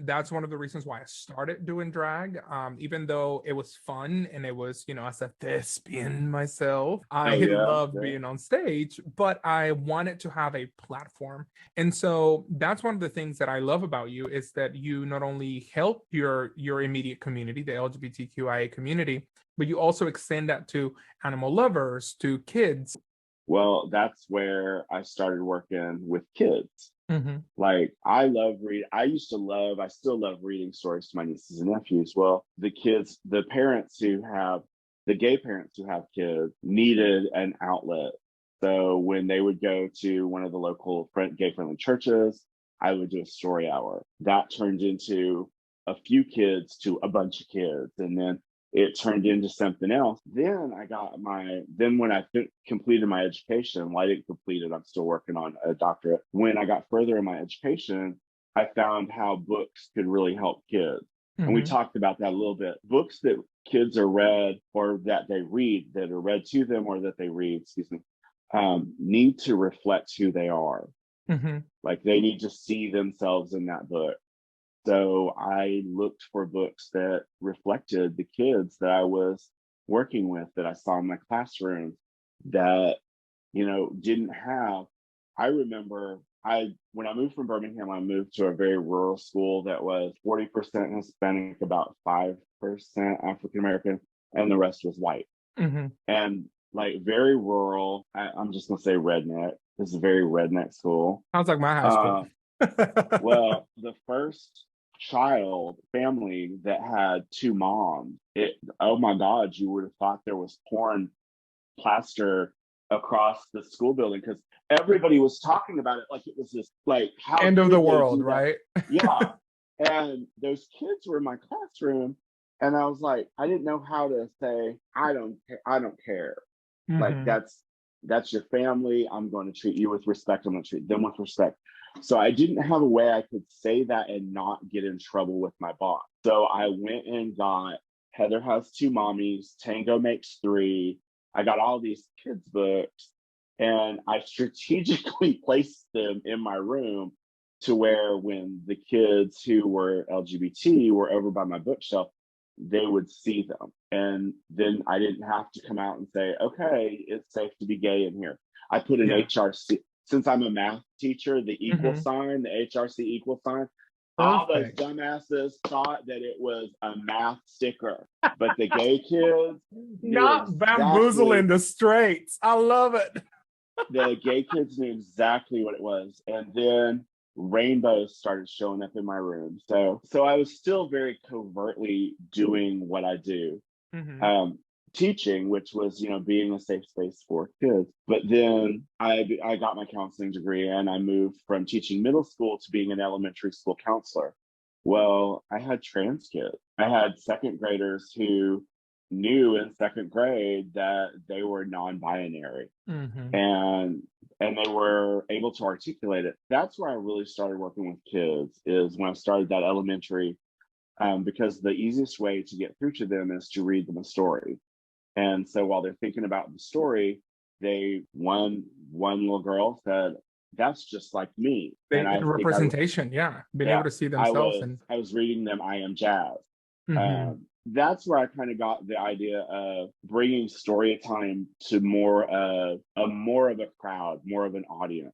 that's one of the reasons why I started doing drag. Even though it was fun and it was, as a thespian myself, I Oh yeah, loved yeah. being on stage, but I wanted to have a platform. And so that's one of the things that I love about you is that you not only help your immediate community, the LGBTQIA community, but you also extend that to animal lovers, to kids. Well, that's where I started working with kids. Mm-hmm. Like I love read. I still love reading stories to my nieces and nephews. Well, the gay parents who have kids needed an outlet. So when they would go to one of the local gay friendly churches, I would do a story hour. That turned into a few kids to a bunch of kids, and then it turned into something else. Then when I completed my education, well, I didn't complete it, I'm still working on a doctorate. When I got further in my education, I found how books could really help kids. And we Mm-hmm. talked about that a little bit. Books that kids are read or that they read, that are read to them or that they read, excuse me, need to reflect who they are. Mm-hmm. Like they need to see themselves in that book. So I looked for books that reflected the kids that I was working with, that I saw in my classroom, that, didn't have. I remember when I moved from Birmingham, I moved to a very rural school that was 40% Hispanic, about 5% African American, and the rest was white. Mm-hmm. And like very rural, I'm just gonna say redneck. This is a very redneck school. Sounds like my high school. Well, the first child family that had two moms, oh my God, you would have thought there was porn plaster across the school building because everybody was talking about it like it was this, like, how End of the could they world, do that? right? Yeah. And those kids were in my classroom, and I was like, I didn't know how to say, I don't care. Like Mm-hmm. that's your family. I'm going to treat you with respect. I'm going to treat them with respect. So I didn't have a way I could say that and not get in trouble with my boss. So I went and got Heather Has Two Mommies, Tango Makes Three. I got all these kids' books, and I strategically placed them in my room to where when the kids who were LGBT were over by my bookshelf, they would see them. And then I didn't have to come out and say, okay, it's safe to be gay in here. I put an Yeah. HRC, since I'm a math teacher, the equal Mm-hmm. sign, the HRC equal sign. All those Perfect. dumbasses thought that it was a math sticker, but the gay kids knew Not bamboozling exactly. the straights. I love it. The gay kids knew exactly what it was, and then rainbows started showing up in my room. So I was still very covertly doing what I do, Mm-hmm. um, teaching, which was, being a safe space for kids. But then I got my counseling degree, and I moved from teaching middle school to being an elementary school counselor. Well, I had trans kids. I had second graders who knew in second grade that they were non-binary, Mm-hmm. and they were able to articulate it. That's where I really started working with kids, is when I started that elementary, because the easiest way to get through to them is to read them a story. And so while they're thinking about the story, one little girl said, "That's just like me." And The I think representation, yeah. Being able yeah, to see themselves and I was reading them I Am Jazz. mm-hmm. That's where I kind of got the idea of bringing story time to more of a crowd, more of an audience.